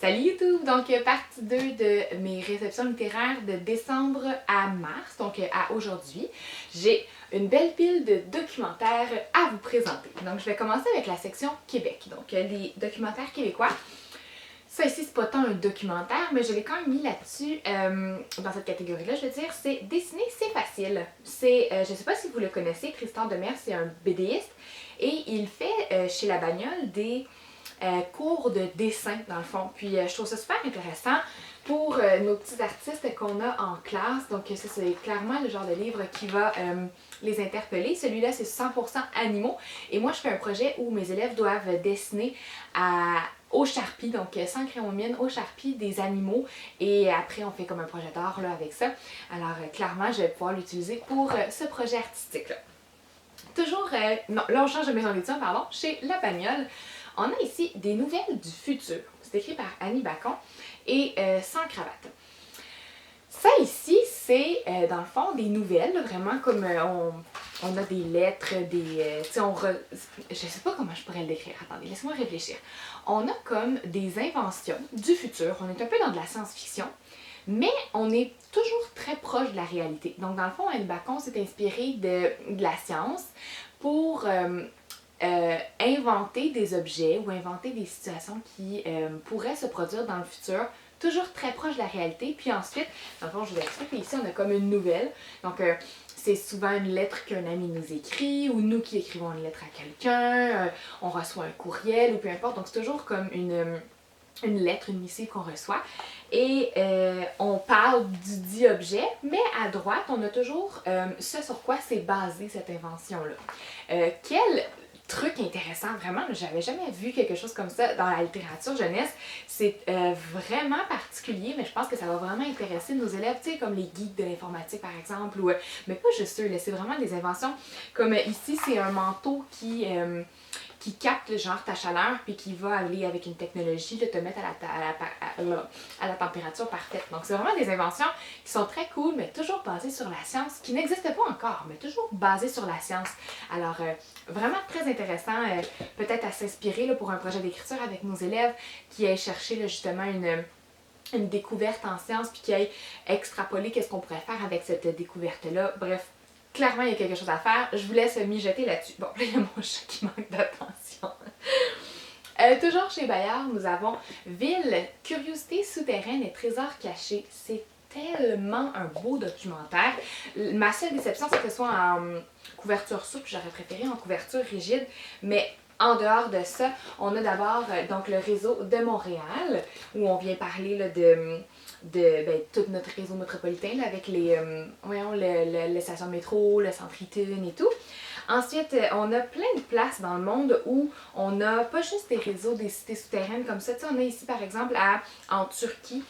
Salut YouTube! Donc, partie 2 de mes réceptions littéraires de décembre à mars, donc à aujourd'hui. J'ai une belle pile de documentaires à vous présenter. Donc, je vais commencer avec la section Québec. Donc, les documentaires québécois. Ça ici, c'est pas tant un documentaire, mais je l'ai quand même mis là-dessus, dans cette catégorie-là, je veux dire, c'est dessiner, c'est facile. C'est, je sais pas si vous le connaissez, Tristan Demers, c'est un BDiste, et il fait chez La Bagnole des cours de dessin, dans le fond. Puis je trouve ça super intéressant pour nos petits artistes qu'on a en classe. Donc ça, c'est clairement le genre de livre qui va les interpeller. Celui-là, c'est 100% animaux. Et moi, je fais un projet où mes élèves doivent dessiner au Sharpie, donc sans crayon mine, au Sharpie, des animaux. Et après, on fait comme un projet d'art là, avec ça. Alors, clairement, je vais pouvoir l'utiliser pour ce projet artistique-là. Toujours, non, là on change de maison d'édition, pardon, chez La Bagnole. On a ici des nouvelles du futur. C'est écrit par Annie Bacon et sans cravate. Ça ici, c'est dans le fond des nouvelles, vraiment comme on a des lettres, des. Je sais pas comment je pourrais le décrire. Attendez, laissez-moi réfléchir. On a comme des inventions du futur. On est un peu dans de la science-fiction. Mais on est toujours très proche de la réalité. Donc, dans le fond, Annie Bacon s'est inspirée de la science pour inventer des objets ou inventer des situations qui pourraient se produire dans le futur, toujours très proche de la réalité. Puis ensuite, dans le fond, je vous explique, ici, on a comme une nouvelle. Donc, c'est souvent une lettre qu'un ami nous écrit ou nous qui écrivons une lettre à quelqu'un. On reçoit un courriel ou peu importe. Donc, c'est toujours comme une lettre, une missive qu'on reçoit. Et on parle du dit objet, mais à droite, on a toujours ce sur quoi c'est basé cette invention-là. Quel truc intéressant, vraiment, j'avais jamais vu quelque chose comme ça dans la littérature jeunesse. C'est vraiment particulier, mais je pense que ça va vraiment intéresser nos élèves, tu sais, comme les geeks de l'informatique par exemple, ou, mais pas juste eux, c'est vraiment des inventions. Comme ici, c'est un manteau qui capte genre ta chaleur puis qui va aller avec une technologie de te mettre à la température parfaite. Donc c'est vraiment des inventions qui sont très cool, mais toujours basées sur la science, qui n'existent pas encore, mais toujours basées sur la science. Alors vraiment très intéressant, peut-être à s'inspirer pour un projet d'écriture avec nos élèves qui aillent chercher là, justement une découverte en sciences puis qui aillent extrapoler qu'est-ce qu'on pourrait faire avec cette découverte-là. Bref, clairement, il y a quelque chose à faire. Je vous laisse mijoter là-dessus. Bon, là, il y a mon chat qui manque d'attention. Toujours chez Bayard, nous avons Ville, curiosité souterraine et trésors cachés. C'est tellement un beau documentaire. Ma seule déception, c'est que ce soit en couverture souple. J'aurais préféré en couverture rigide, mais en dehors de ça, on a d'abord donc le réseau de Montréal, où on vient parler là, de tout notre réseau métropolitain là, avec les stations de métro, le centre Eaton et tout. Ensuite, on a plein de places dans le monde où on n'a pas juste des réseaux, des cités souterraines comme ça. Tu sais, on a ici par exemple en Turquie,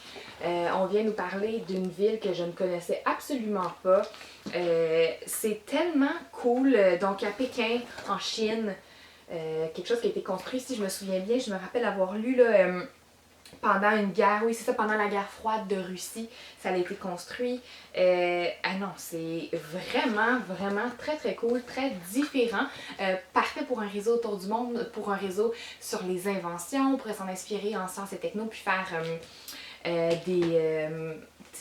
on vient nous parler d'une ville que je ne connaissais absolument pas. C'est tellement cool. Donc à Pékin, en Chine, quelque chose qui a été construit, si je me souviens bien, je me rappelle avoir lu là, pendant une guerre, oui c'est ça, pendant la guerre froide de Russie, ça a été construit. Ah non, c'est vraiment, vraiment très très cool, très différent. Parfait pour un réseau autour du monde, pour un réseau sur les inventions, on pourrait s'en inspirer en sciences et techno, puis faire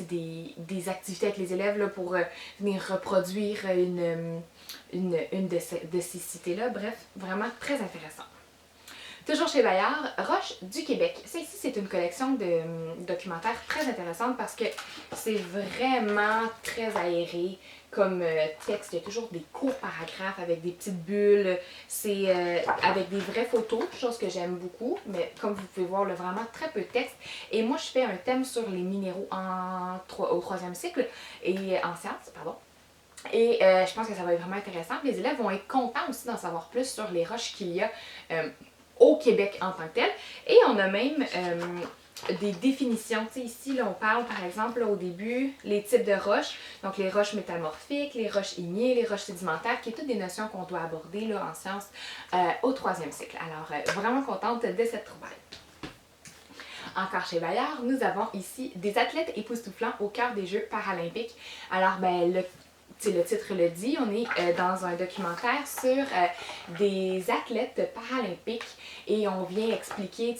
des activités avec les élèves là, pour venir reproduire une de ces cités-là. Bref, vraiment très intéressant. Toujours chez Bayard, Roche du Québec. Ça ici, c'est une collection de documentaires très intéressante parce que c'est vraiment très aéré comme texte. Il y a toujours des courts paragraphes avec des petites bulles. C'est avec des vraies photos, chose que j'aime beaucoup. Mais comme vous pouvez voir, là, vraiment très peu de texte. Et moi, je fais un thème sur les minéraux au 3e cycle et en sciences, pardon. Et je pense que ça va être vraiment intéressant. Les élèves vont être contents aussi d'en savoir plus sur les roches qu'il y a au Québec en tant que tel. Et on a même des définitions. Tu sais, ici, là, on parle par exemple là, au début, les types de roches. Donc les roches métamorphiques, les roches ignées, les roches sédimentaires, qui sont toutes des notions qu'on doit aborder là, en sciences au 3e cycle. Alors, vraiment contente de cette trouvaille. Encore chez Bayard, nous avons ici des athlètes époustouflants au cœur des Jeux paralympiques. Alors, ben, le le titre le dit, on est dans un documentaire sur des athlètes paralympiques et on vient expliquer,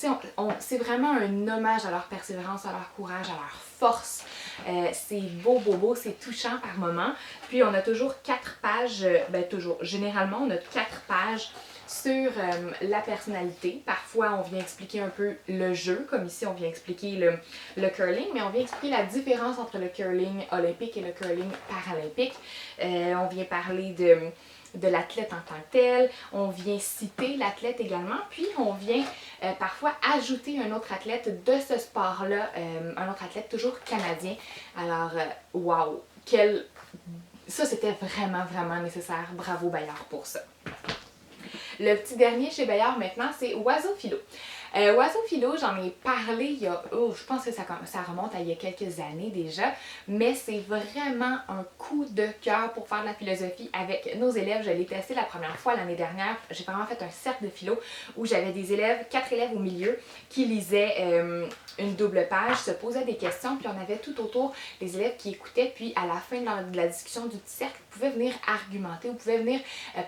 c'est vraiment un hommage à leur persévérance, à leur courage, à leur force. C'est beau, beau, beau, c'est touchant par moment. Puis on a toujours 4 pages, généralement on a 4 pages sur la personnalité. Parfois, on vient expliquer un peu le jeu, comme ici, on vient expliquer le curling, mais on vient expliquer la différence entre le curling olympique et le curling paralympique. On vient parler de l'athlète en tant que tel, on vient citer l'athlète également, puis on vient parfois ajouter un autre athlète de ce sport-là, un autre athlète toujours canadien. Alors, wow! Ça, c'était vraiment, vraiment nécessaire. Bravo Bayard pour ça. Le petit dernier chez Bayard maintenant, c'est Oiseau Philo. Oiseau Philo, j'en ai parlé il y a, je pense que ça remonte à il y a quelques années déjà, mais c'est vraiment un coup de cœur pour faire de la philosophie avec nos élèves. Je l'ai testé la première fois l'année dernière. J'ai vraiment fait un cercle de philo où j'avais des élèves, 4 élèves au milieu, qui lisaient une double page, se posaient des questions, puis on avait tout autour des élèves qui écoutaient, puis à la fin de la discussion du petit cercle, pouvaient venir argumenter ou pouvaient venir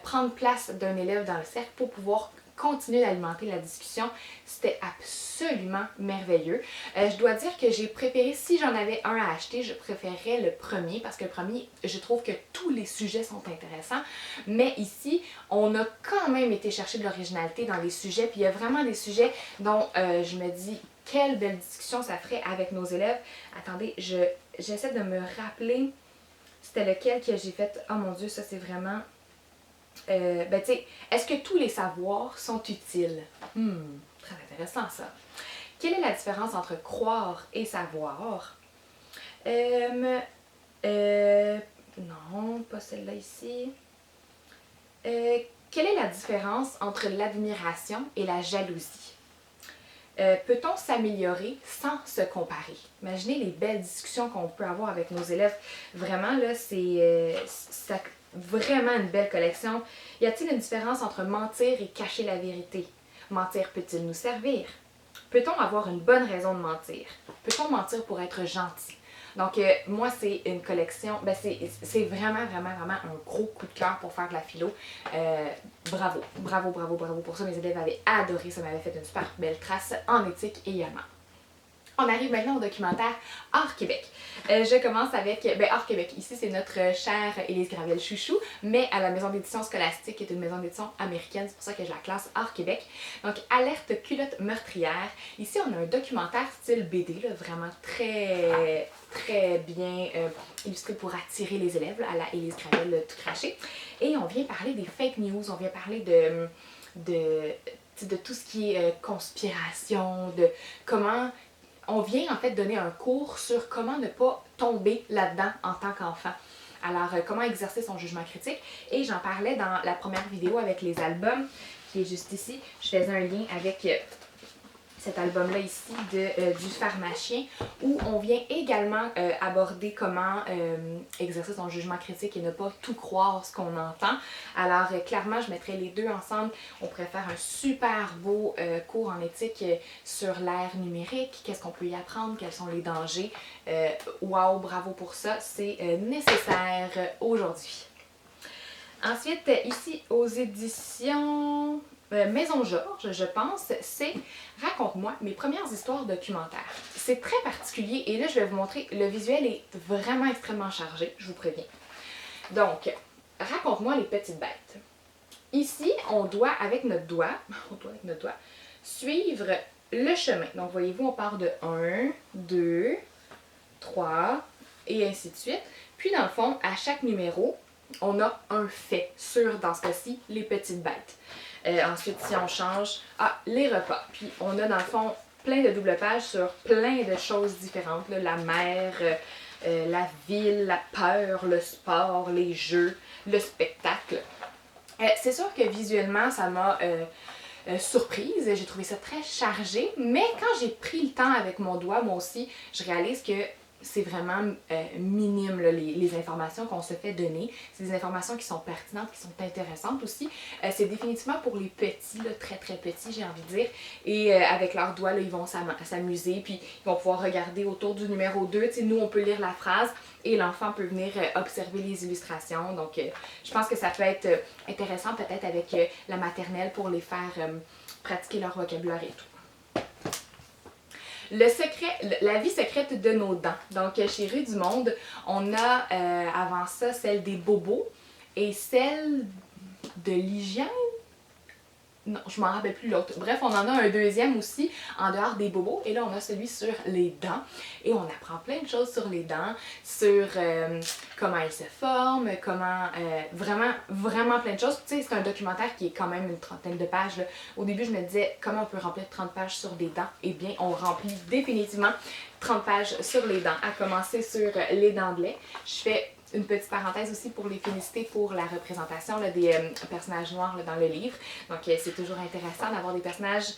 prendre place d'un élève dans le cercle pour pouvoir continuer d'alimenter la discussion. C'était absolument merveilleux. Je dois dire que j'ai préféré, si j'en avais un à acheter, je préférerais le premier parce que le premier, je trouve que tous les sujets sont intéressants. Mais ici, on a quand même été chercher de l'originalité dans les sujets. Puis il y a vraiment des sujets dont je me dis, quelle belle discussion ça ferait avec nos élèves. Attendez, j'essaie de me rappeler c'était lequel que j'ai fait. Oh mon Dieu, ça c'est vraiment... est-ce que tous les savoirs sont utiles? Très intéressant ça. Quelle est la différence entre croire et savoir? Non, pas celle-là ici. Quelle est la différence entre l'admiration et la jalousie? Peut-on s'améliorer sans se comparer? Imaginez les belles discussions qu'on peut avoir avec nos élèves. Vraiment, là, c'est vraiment une belle collection. Y a-t-il une différence entre mentir et cacher la vérité? Mentir peut-il nous servir? Peut-on avoir une bonne raison de mentir? Peut-on mentir pour être gentil? Donc, moi, c'est une collection, c'est vraiment, vraiment, vraiment un gros coup de cœur pour faire de la philo. Bravo, bravo, bravo, bravo pour ça. Mes élèves avaient adoré, ça m'avait fait une super belle trace en éthique également. On arrive maintenant au documentaire Art Québec. Je commence avec Art Québec. Ici, c'est notre chère Élise Gravel chouchou, mais à la maison d'édition Scholastique, qui est une maison d'édition américaine. C'est pour ça que je la classe Art Québec. Donc, Alerte culotte meurtrière. Ici, on a un documentaire style BD, là, vraiment très, très bien illustré pour attirer les élèves, là, à la Élise Gravel tout craché. Et on vient parler des fake news, on vient parler de tout ce qui est conspiration, de comment... On vient en fait donner un cours sur comment ne pas tomber là-dedans en tant qu'enfant. Alors, comment exercer son jugement critique. Et j'en parlais dans la première vidéo avec les albums, qui est juste ici. Je faisais un lien avec cet album-là ici du pharmacien, où on vient également aborder comment exercer son jugement critique et ne pas tout croire ce qu'on entend. Alors clairement, je mettrais les deux ensemble. On pourrait faire un super beau cours en éthique sur l'ère numérique, qu'est-ce qu'on peut y apprendre, quels sont les dangers. Wow, bravo pour ça, c'est nécessaire aujourd'hui. Ensuite, ici aux éditions... Maison Georges, je pense, c'est Raconte-moi mes premières histoires documentaires. C'est très particulier et là, je vais vous montrer, le visuel est vraiment extrêmement chargé, je vous préviens. Donc, Raconte-moi les petites bêtes. Ici, on doit avec notre doigt, suivre le chemin. Donc, voyez-vous, on part de 1, 2, 3 et ainsi de suite. Puis, dans le fond, à chaque numéro, on a un fait sur, dans ce cas-ci, les petites bêtes. Ensuite, si on change, les repas. Puis on a dans le fond plein de double pages sur plein de choses différentes. Là, la mer, la ville, la peur, le sport, les jeux, le spectacle. C'est sûr que visuellement, ça m'a surprise. J'ai trouvé ça très chargé. Mais quand j'ai pris le temps avec mon doigt, moi aussi, je réalise que c'est vraiment minime là, les informations qu'on se fait donner. C'est des informations qui sont pertinentes, qui sont intéressantes aussi. C'est définitivement pour les petits, là, très très petits j'ai envie de dire. Et avec leurs doigts, là, ils vont s'amuser, puis ils vont pouvoir regarder autour du numéro 2. T'sais, nous, on peut lire la phrase et l'enfant peut venir observer les illustrations. Donc je pense que ça peut être intéressant peut-être avec la maternelle pour les faire pratiquer leur vocabulaire et tout. Le secret, la vie secrète de nos dents. Donc, chez Rue du Monde, on a avant ça celle des bobos et celle de l'hygiène. Non, je m'en rappelle plus l'autre. Bref, on en a un deuxième aussi en dehors des bobos. Et là, on a celui sur les dents. Et on apprend plein de choses sur les dents, sur comment elles se forment, comment... vraiment plein de choses. Tu sais, c'est un documentaire qui est quand même une trentaine de pages, là. Au début, je me disais, comment on peut remplir 30 pages sur des dents? Eh bien, on remplit définitivement 30 pages sur les dents, à commencer sur les dents de lait. Je fais une petite parenthèse aussi pour les féliciter pour la représentation là, des personnages noirs là, dans le livre. Donc c'est toujours intéressant d'avoir des personnages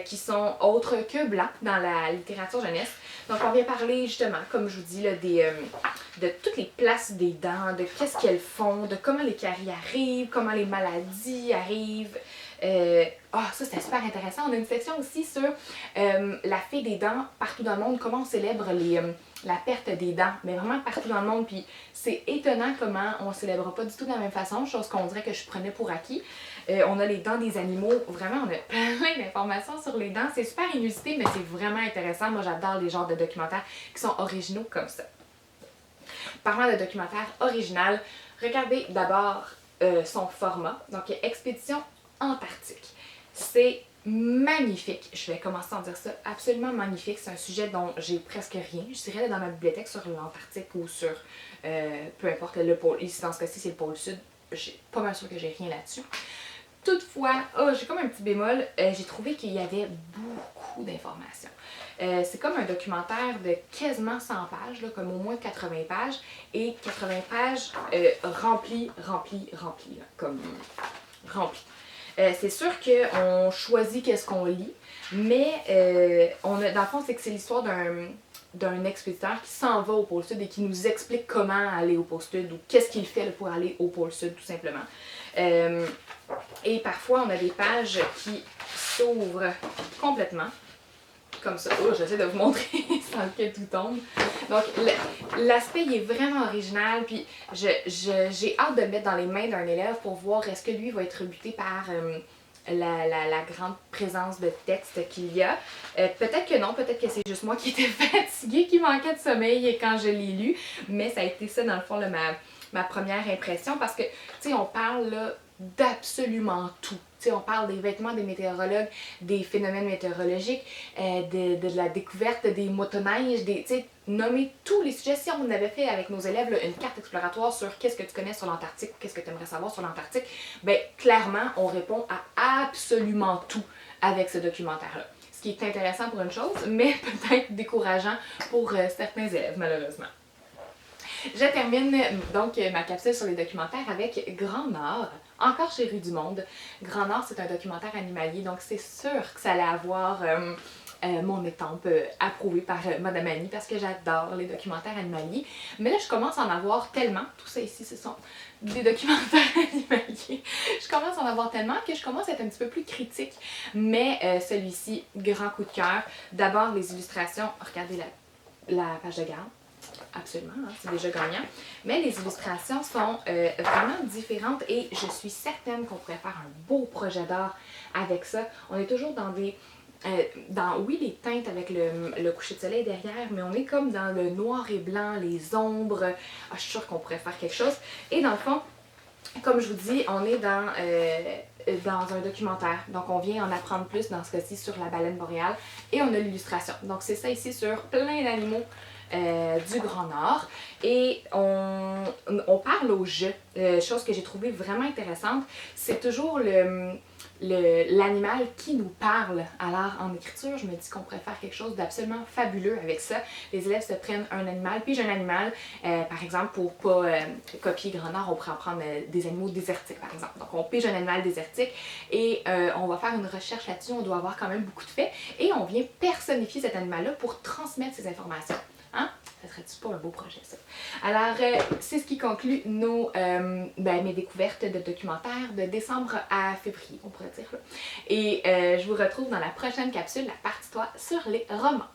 qui sont autres que blancs dans la littérature jeunesse. Donc on vient parler justement, comme je vous dis, là, de toutes les places des dents, de qu'est-ce qu'elles font, de comment les caries arrivent, comment les maladies arrivent. Ça c'était super intéressant. On a une section aussi sur la fée des dents partout dans le monde, comment on célèbre la perte des dents, mais vraiment partout dans le monde. Puis c'est étonnant comment on ne célèbre pas du tout de la même façon, chose qu'on dirait que je prenais pour acquis. On a les dents des animaux, vraiment on a plein d'informations sur les dents. C'est super inusité, mais c'est vraiment intéressant. Moi j'adore les genres de documentaires qui sont originaux comme ça. Parlant de documentaire original, regardez d'abord son format, donc Expédition Antarctique. C'est magnifique. Je vais commencer à dire ça. Absolument magnifique. C'est un sujet dont j'ai presque rien. Je dirais dans ma bibliothèque sur l'Antarctique ou sur peu importe le pôle. Ici, dans ce cas-ci, c'est le pôle sud. Je suis pas mal sûre que j'ai rien là-dessus. Toutefois, j'ai comme un petit bémol. J'ai trouvé qu'il y avait beaucoup d'informations. C'est comme un documentaire de quasiment 100 pages, là, comme au moins 80 pages. Et 80 pages remplies, là, comme remplies. C'est sûr qu'on choisit qu'est-ce qu'on lit, mais dans le fond, c'est que c'est l'histoire d'un expéditeur qui s'en va au pôle sud et qui nous explique comment aller au pôle sud ou qu'est-ce qu'il fait là, pour aller au pôle sud, tout simplement. Et parfois, on a des pages qui s'ouvrent complètement. Comme ça. Oh, j'essaie de vous montrer sans que tout tombe. Donc, l'aspect, il est vraiment original. Puis, j'ai hâte de le mettre dans les mains d'un élève pour voir est-ce que lui va être rebuté par la grande présence de texte qu'il y a. Peut-être que non, peut-être que c'est juste moi qui étais fatiguée, qui manquait de sommeil quand je l'ai lu. Mais ça a été ça, dans le fond, là, ma première impression. Parce que, tu sais, on parle là d'absolument tout. T'sais, on parle des vêtements des météorologues, des phénomènes météorologiques, de la découverte des motoneiges, nommer tous les sujets. Si on avait fait avec nos élèves là, une carte exploratoire sur qu'est-ce que tu connais sur l'Antarctique, qu'est-ce que tu aimerais savoir sur l'Antarctique, bien clairement, on répond à absolument tout avec ce documentaire-là. Ce qui est intéressant pour une chose, mais peut-être décourageant pour certains élèves, malheureusement. Je termine donc ma capsule sur les documentaires avec Grand Nord, encore chez Rue du Monde. Grand Nord, c'est un documentaire animalier, donc c'est sûr que ça allait avoir mon étampe approuvée par Madame Annie parce que j'adore les documentaires animaliers. Mais là, je commence à en avoir tellement, tout ça ici, ce sont des documentaires animaliers. Je commence à en avoir tellement que je commence à être un petit peu plus critique. Mais celui-ci, grand coup de cœur. D'abord, les illustrations. Regardez la page de garde. Absolument, hein, c'est déjà gagnant. Mais les illustrations sont vraiment différentes et je suis certaine qu'on pourrait faire un beau projet d'art avec ça. On est toujours dans des... oui, les teintes avec le coucher de soleil derrière, mais on est comme dans le noir et blanc, les ombres. Je suis sûre qu'on pourrait faire quelque chose. Et dans le fond, comme je vous dis, on est dans un documentaire. Donc, on vient en apprendre plus dans ce cas-ci sur la baleine boréale. Et on a l'illustration. Donc, c'est ça ici sur plein d'animaux du Grand Nord. Et on parle au jeu. Chose que j'ai trouvé vraiment intéressante. C'est toujours l'animal qui nous parle. Alors, en écriture, je me dis qu'on pourrait faire quelque chose d'absolument fabuleux avec ça. Les élèves se prennent un animal, pigent un animal. Par exemple, pour pas copier Grand Nord, on pourrait en prendre des animaux désertiques, par exemple. Donc, on pige un animal désertique et on va faire une recherche là-dessus. On doit avoir quand même beaucoup de faits. Et on vient personnifier cet animal-là pour transmettre ces informations. Hein? Ça serait-tu pas un beau projet, ça? Alors, c'est ce qui conclut mes découvertes de documentaires de décembre à février, on pourrait dire. Là. Et je vous retrouve dans la prochaine capsule, la partie 3 sur les romans.